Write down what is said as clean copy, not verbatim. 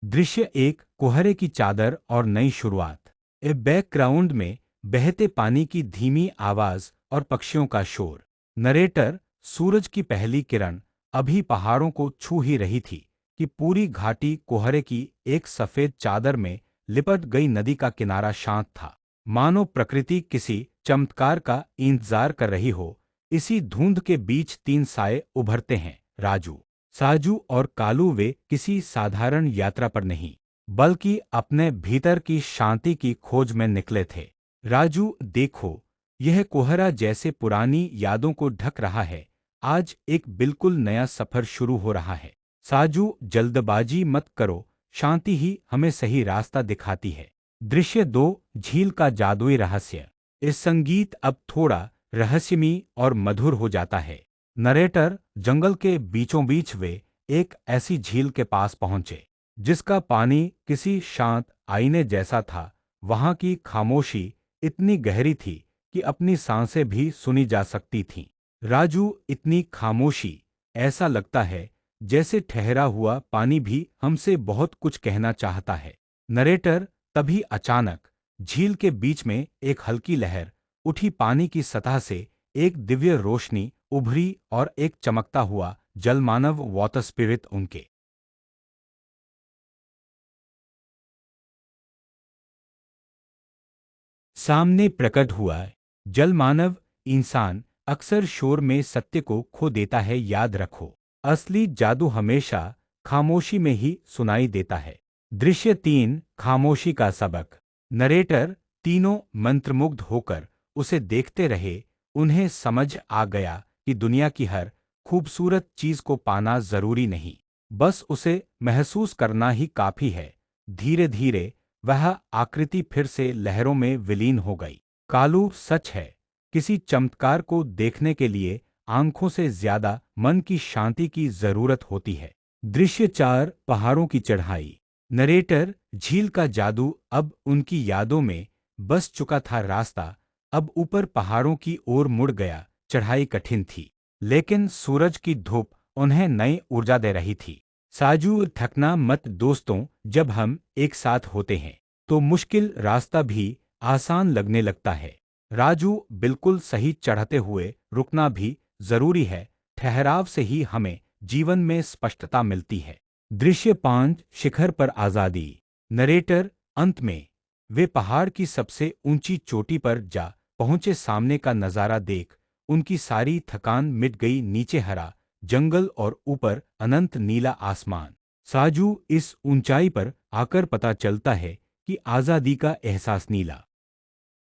दृश्य एक, कोहरे की चादर और नई शुरुआत। बैकग्राउंड में बहते पानी की धीमी आवाज और पक्षियों का शोर। नरेटर, सूरज की पहली किरण अभी पहाड़ों को छू ही रही थी कि पूरी घाटी कोहरे की एक सफेद चादर में लिपट गई। नदी का किनारा शांत था, मानो प्रकृति किसी चमत्कार का इंतजार कर रही हो। इसी धुंध के बीच तीन साए उभरते हैं, राजू, साजू और कालू। वे किसी साधारण यात्रा पर नहीं, बल्कि अपने भीतर की शांति की खोज में निकले थे। राजू, देखो, यह कोहरा जैसे पुरानी यादों को ढक रहा है। आज एक बिल्कुल नया सफर शुरू हो रहा है। साजू, जल्दबाजी मत करो, शांति ही हमें सही रास्ता दिखाती है। दृश्य दो, झील का जादुई रहस्य। इस संगीत अब थोड़ा रहस्यमयी और मधुर हो जाता है। नरेटर, जंगल के बीचों बीच वे एक ऐसी झील के पास पहुंचे जिसका पानी किसी शांत आईने जैसा था। वहां की खामोशी इतनी गहरी थी कि अपनी सांसें भी सुनी जा सकती थीं। राजू, इतनी खामोशी, ऐसा लगता है जैसे ठहरा हुआ पानी भी हमसे बहुत कुछ कहना चाहता है। नरेटर, तभी अचानक झील के बीच में एक हल्की लहर उठी। पानी की सतह से एक दिव्य रोशनी उभरी और एक चमकता हुआ जलमानव, वाटर स्पिरिट, उनके सामने प्रकट हुआ है। जलमानव, इंसान अक्सर शोर में सत्य को खो देता है, याद रखो। असली जादू हमेशा खामोशी में ही सुनाई देता है। दृश्य तीन, खामोशी का सबक। नरेटर, तीनों मंत्रमुग्ध होकर उसे देखते रहे। उन्हें समझ आ गया कि दुनिया की हर खूबसूरत चीज को पाना जरूरी नहीं, बस उसे महसूस करना ही काफी है। धीरे धीरे वह आकृति फिर से लहरों में विलीन हो गई। कालू, सच है, किसी चमत्कार को देखने के लिए आंखों से ज्यादा मन की शांति की जरूरत होती है। दृश्य चार, पहाड़ों की चढ़ाई। नरेटर, झील का जादू अब उनकी यादों में बस चुका था। रास्ता अब ऊपर पहाड़ों की ओर मुड़ गया। चढ़ाई कठिन थी, लेकिन सूरज की धूप उन्हें नई ऊर्जा दे रही थी। साजू, थकना मत दोस्तों, जब हम एक साथ होते हैं तो मुश्किल रास्ता भी आसान लगने लगता है। राजू, बिल्कुल सही, चढ़ते हुए रुकना भी जरूरी है। ठहराव से ही हमें जीवन में स्पष्टता मिलती है। दृश्य पांच, शिखर पर आजादी। नरेटर, अंत में वे पहाड़ की सबसे ऊंची चोटी पर जा पहुंचे। सामने का नजारा देख उनकी सारी थकान मिट गई। नीचे हरा जंगल और ऊपर अनंत नीला आसमान। साजू, इस ऊंचाई पर आकर पता चलता है कि आजादी का एहसास नीला